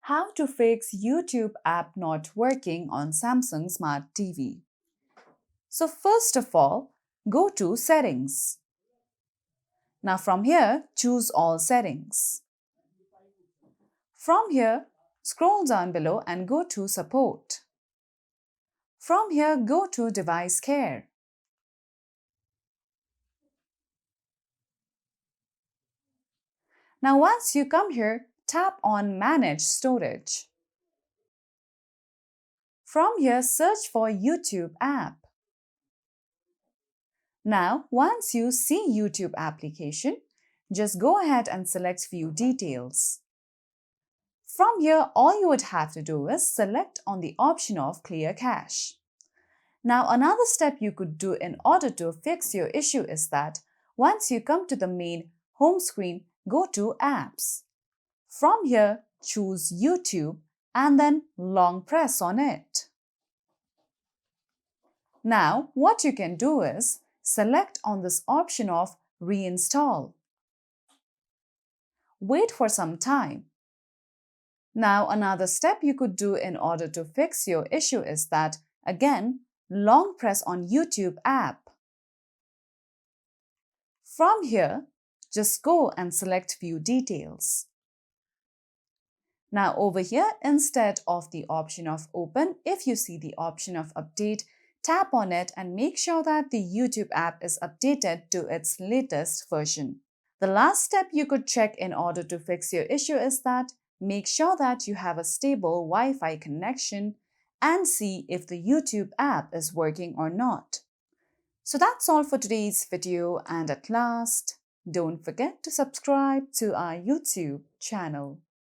How to fix YouTube app not working on Samsung Smart TV. So first of all, go to Settings. Now from here, choose All Settings. From here, scroll down below and go to Support. From here, go to Device Care. Now once you come here, tap on Manage Storage. From here, search for YouTube app. Now, once you see YouTube application, just go ahead and select View Details. From here, all you would have to do is select on the option of Clear Cache. Now, another step you could do in order to fix your issue is that once you come to the main home screen, go to Apps. From here, choose YouTube and then long press on it. Now, what you can do is select on this option of Reinstall. Wait for some time. Now, another step you could do in order to fix your issue is that, again, long press on YouTube app. From here, just go and select View Details. Now over here, instead of the option of Open, if you see the option of Update, tap on it and make sure that the YouTube app is updated to its latest version. The last step you could check in order to fix your issue is that make sure that you have a stable Wi-Fi connection and see if the YouTube app is working or not. So that's all for today's video, and at last, don't forget to subscribe to our YouTube channel.